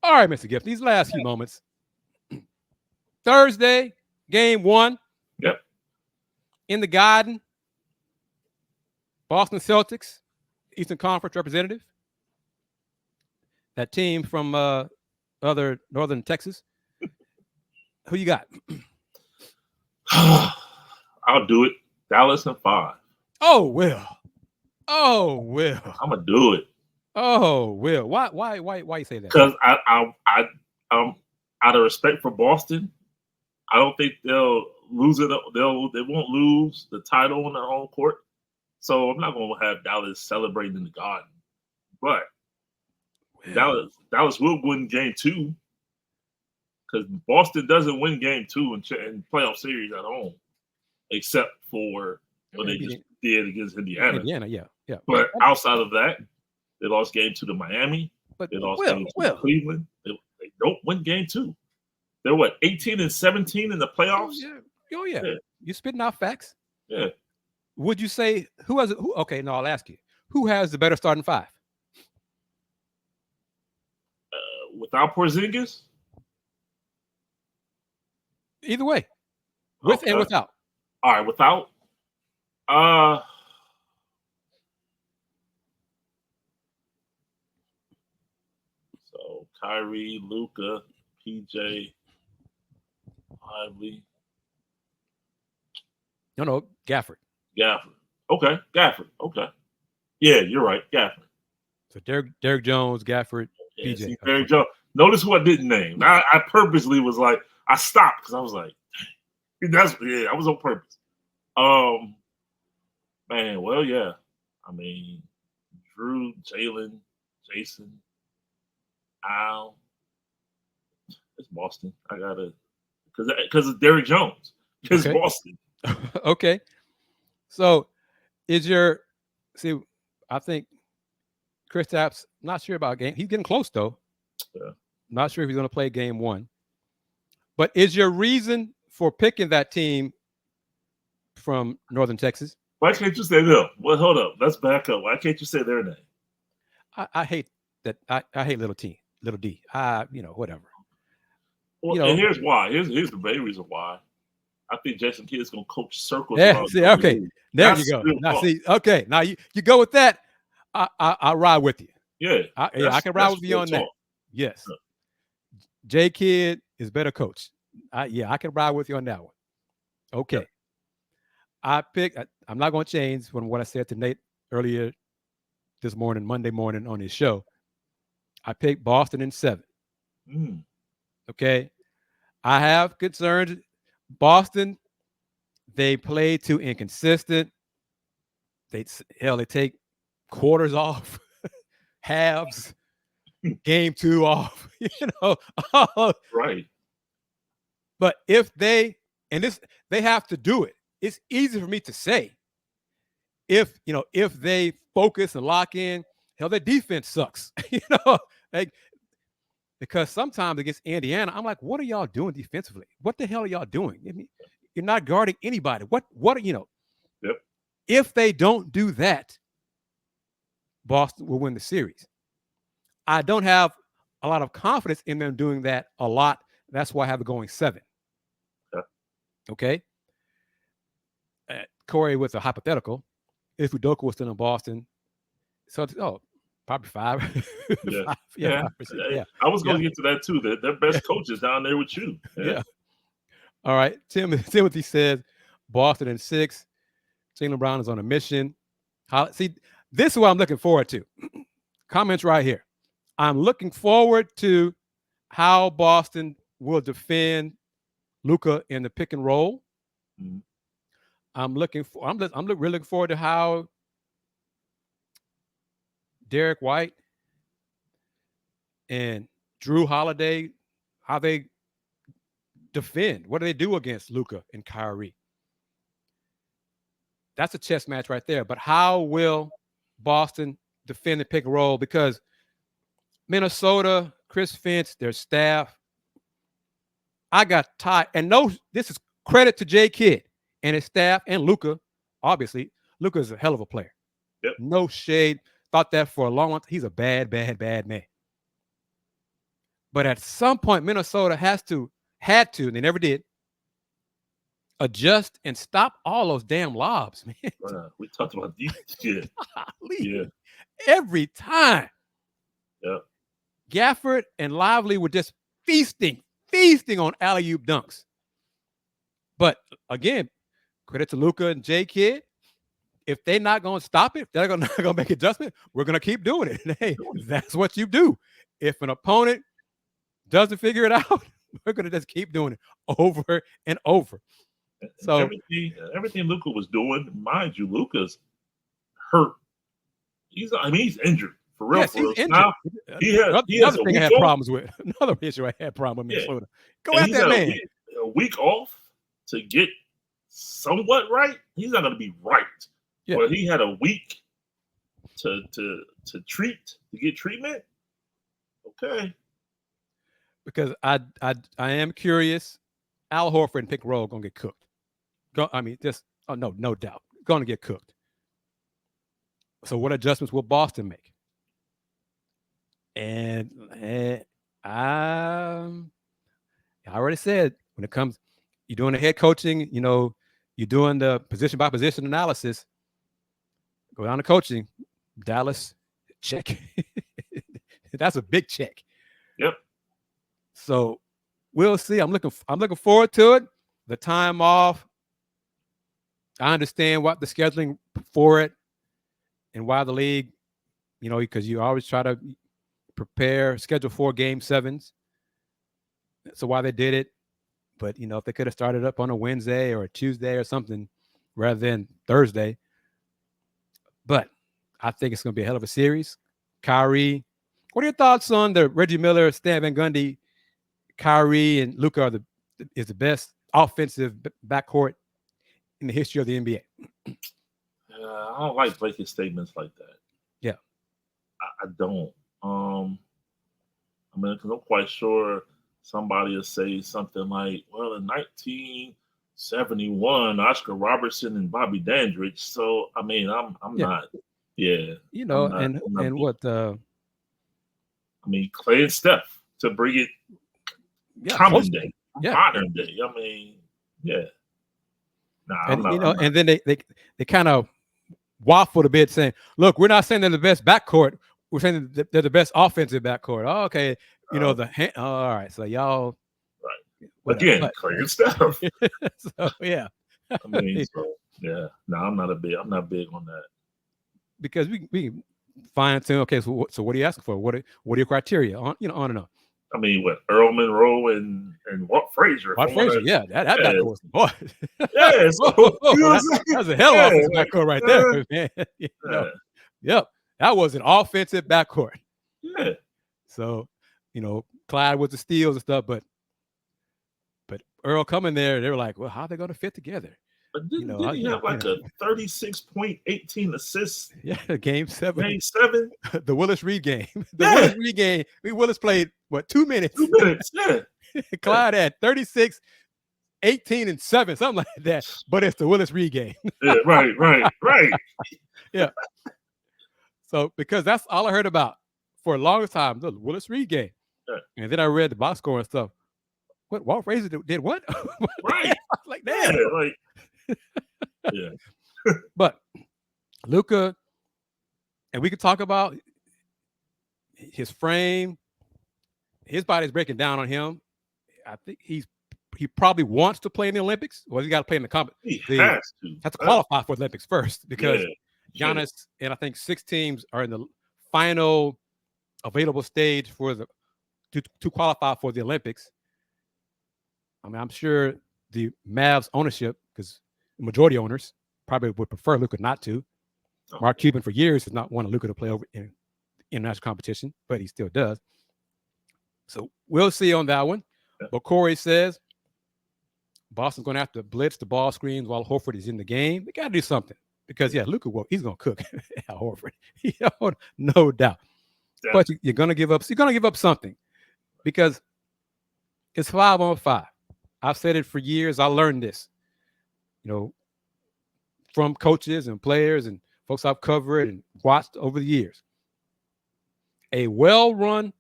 All right, Mr. Gift, these last few moments. Thursday, game 1. Yep. In the Garden, Boston Celtics, Eastern Conference representative. That team from other northern Texas. Who you got? I'll do it. Dallas in 5. Oh, Will. Oh, Will. I'm gonna do it. Oh, Will. Why you say that? Because out of respect for Boston, I don't think they'll lose it. They won't lose the title on their home court. So I'm not going to have Dallas celebrating in the Garden. But Dallas will win game 2 because Boston doesn't win game 2 in playoff series at home, except for what they just did against Indiana. Yeah. But outside of that, they lost game 2 to Miami. But they lost game 2 to Cleveland. They don't win game 2. They're 18-17 in the playoffs. Oh yeah. You spitting out facts. Yeah. Would you say who has? Okay, no, I'll ask you. Who has the better starting 5? Without Porzingis. Either way, with and without. All right, without. So Kyrie, Luka, PJ, Lively. No, Gafford. Okay, Gafford. Okay. Yeah, you're right, Gafford. So Derek Jones, Gafford, PJ. See, Derek Jones. Notice who I didn't name. I purposely was like, I stopped because I was like, I was on purpose. Man, well, yeah. I mean, Drew, Jalen, Jason, Al. It's Boston. I gotta because it's Derek Jones. It's Boston. Okay. So I think Kristaps, not sure about game. He's getting close though. Yeah. Not sure if he's going to play game 1. But is your reason for picking that team from Northern Texas? Why can't you say them? Well, hold up. Let's back up. Why can't you say their name? I hate that. I hate little D. Whatever. Well, and here's why. Here's the main reason why. I think Jason Kidd is going to coach circles. Yeah. See, okay. There you go. Now, see, okay. Now you go with that. I ride with you. Yeah. I can ride with you on that. Yes. Yeah. J Kidd is better coach. I can ride with you on that one. Okay. Yeah. I'm not going to change from what I said to Nate earlier this morning, Monday morning on his show. I picked Boston in 7. Okay. I have concerns. Boston, they play too inconsistent. They take quarters off, halves, game 2 off, Right. But if they have to do it. It's easy for me to say. If they focus and lock in, their defense sucks. Because sometimes against Indiana, I'm like, what are y'all doing defensively? What the hell are y'all doing? I mean, you're not guarding anybody. What Yep. If they don't do that, Boston will win the series. I don't have a lot of confidence in them doing that a lot. That's why I have it going 7. Yeah. Okay. Corey with a hypothetical. If Udoka was still in Boston, so probably 5. Yeah. 5%. I was going to get to that too. Their best coaches down there with you. Yeah. All right. Timothy says Boston in 6. Jaylen Brown is on a mission. See, this is what I'm looking forward to. Comments right here. I'm looking forward to how Boston will defend Luka in the pick and roll. Mm-hmm. I'm really looking forward to how Derek White and Drew Holiday, how they defend. What do they do against Luka and Kyrie? That's a chess match right there. But how will Boston defend the pick and roll? Because Minnesota, Chris Finch, their staff, I got tired. And this is credit to J Kidd and his staff and Luka. Obviously, Luka is a hell of a player. Yep. No shade. Thought that for a long time. He's a bad, bad, bad man. But at some point, Minnesota had to, and they never did, adjust and stop all those damn lobs, man. We talked about these. Yeah. Every time. Yeah. Gafford and Lively were just feasting on alley-oop dunks. But again, credit to Luka and J Kidd. If they're not going to stop it, they're not going to make adjustment, we're going to keep doing it. And hey, that's what you do. If an opponent doesn't figure it out, we're going to just keep doing it over and over. So everything Luka was doing, mind you, Luka's hurt. He's injured. For real, yes, for real. He's injured. Now, he has another thing I had problems with. Another issue I had problem with Minnesota. Go at that man. A week off to get somewhat right. He's not going to be right. Yeah. But he had a week to get treatment. Okay. Because I am curious. Al Horford and pick and roll going to get cooked. No doubt, going to get cooked. So what adjustments will Boston make? And I already said, when it comes, you're doing the head coaching, you're doing the position by position analysis. Go down to coaching. Dallas, check. That's a big check. Yep. So we'll see. I'm looking forward to it. The time off. I understand what the scheduling for it and why the league, because you always try to schedule 4 game 7s. So why they did it. But, if they could have started up on a Wednesday or a Tuesday or something rather than Thursday. But I think it's going to be a hell of a series. Kyrie, what are your thoughts on the Reggie Miller, Stan Van Gundy, Kyrie, and Luka is the best offensive backcourt in the history of the NBA? I don't like making statements like that. Yeah. I don't. Because I'm quite sure somebody will say something like, well, in 1971, Oscar Robertson and Bobby Dandridge. So, I'm not. Yeah. What? Clay and Steph to bring it common day, modern day. Yeah. Nah, I'm not. And then they kind of waffled a bit, saying, "Look, we're not saying they're the best backcourt. We're saying that they're the best offensive backcourt." Oh, okay, all right. So y'all, right? Again, Clay and Steph. So yeah. Yeah. No, I'm not big on that. Because we fine tune. Okay, so what are you asking for? What are your criteria? On and on. What Earl Monroe and Walt Frazier? Walt Frazier, that backcourt, boy. Yeah, that's a hell of an offensive backcourt right there, man. Yep, that was an offensive backcourt. Yeah. So, Clyde was the steals and stuff, but Earl coming there, they were like, well, how are they going to fit together? But didn't he have a 36.18 assists? Yeah, game 7. Game 7. The Willis Reed game. Willis Reed game. Willis played 2 minutes? 2 minutes. Yeah. Clyde had 36, 18, and 7, something like that. But it's the Willis Reed game. Yeah, right. Yeah. So because that's all I heard about for a long time, the Willis Reed game. Yeah. And then I read the box score and stuff. What Walt Frazier did what? Right. Like that. Yeah, yeah. But Luka, and we could talk about his frame. His body's breaking down on him. I think he probably wants to play in the Olympics. Well, he's got to play in the competition. He has to qualify for the Olympics first because Giannis and I think 6 teams are in the final available stage for to qualify for the Olympics. I'm sure the Mavs ownership, because the majority owners probably would prefer Luka not to. Mark Cuban for years has not wanted Luka to play over in international competition, but he still does. So we'll see on that one. Yeah. But Corey says Boston's going to have to blitz the ball screens while Horford is in the game. They got to do something because, Luka, he's going to cook Al Horford. No doubt. Yeah. But you're going to give up. You're going to give up something because it's 5-on-5. I've said it for years. I learned this, from coaches and players and folks I've covered and watched over the years. A well-run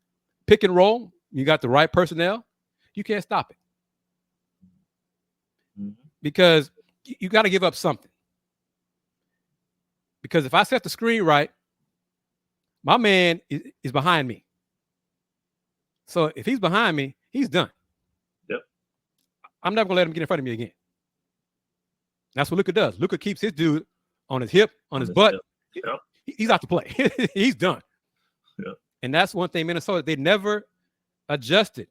pick and roll, you got the right personnel, you can't stop it. Because you got to give up something. Because if I set the screen right, my man is behind me. So if he's behind me, he's done. Yep. I'm never going to let him get in front of me again. That's what Luka does. Luka keeps his dude on his hip, on his butt. Yep. He's out to play. He's done. Yep. And that's one thing Minnesota, they never adjusted.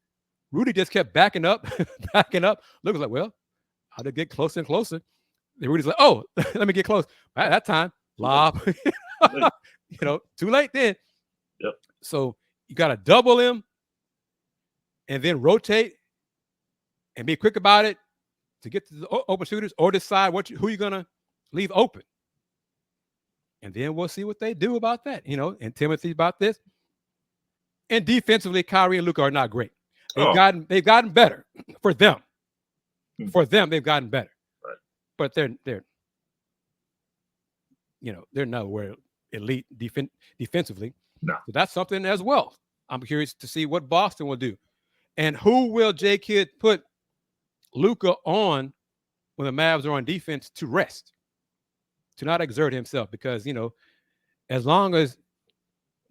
Rudy just kept backing up, backing up. Luka's like, well, how to get closer and closer. And Rudy's like, oh, let me get close. At that time, lob. Too late then. Yep. So you got to double him and then rotate and be quick about it to get to the open shooters or decide who you're going to leave open. And then we'll see what they do about that, and Timothy about this. And defensively, Kyrie and Luka are not great. They've gotten better for them. For them, they've gotten better. Right. But they're nowhere elite defensively. No. So that's something as well. I'm curious to see what Boston will do. And who will J. Kidd put Luka on when the Mavs are on defense to rest, to not exert himself? Because, as long as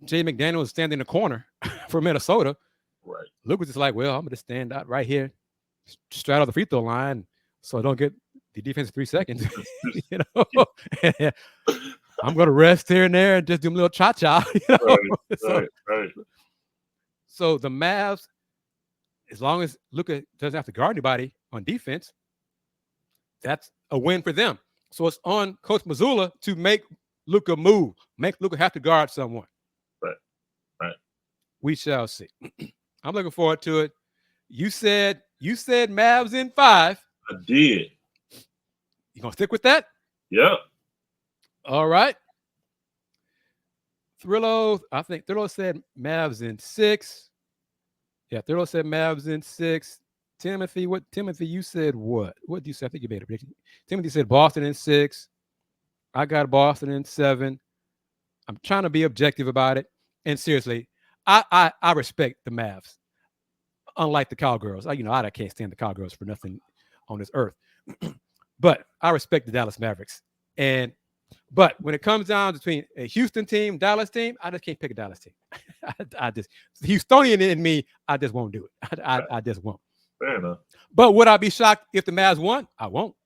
Jay McDaniel is standing in the corner for Minnesota, right, Luka's just like, well, I'm going to stand out right here, straight out the free throw line, so I don't get the defense 3 seconds. I'm going to rest here and there and just do a little cha-cha. Right. So the Mavs, as long as Luka doesn't have to guard anybody on defense, that's a win for them. So it's on Coach Mazzulla to make Luka move, make Luka have to guard someone. Right. We shall see. I'm looking forward to it. You said Mavs in 5. I did. You gonna stick with that? Yep. All right. I think Thrillo said Mavs in 6. Yeah, Thrillo said Mavs in 6. Timothy, you said what? What did you say? I think you made a prediction. Timothy said Boston in 6. I got Boston in 7. I'm trying to be objective about it. And seriously, I respect the Mavs. Unlike the Cowgirls. I can't stand the Cowgirls for nothing on this earth. But I respect the Dallas Mavericks. But when it comes down between a Houston team, Dallas team, I just can't pick a Dallas team. The Houstonian in me, I just won't do it. I just won't. Fair enough. But would I be shocked if the Mavs won? I won't.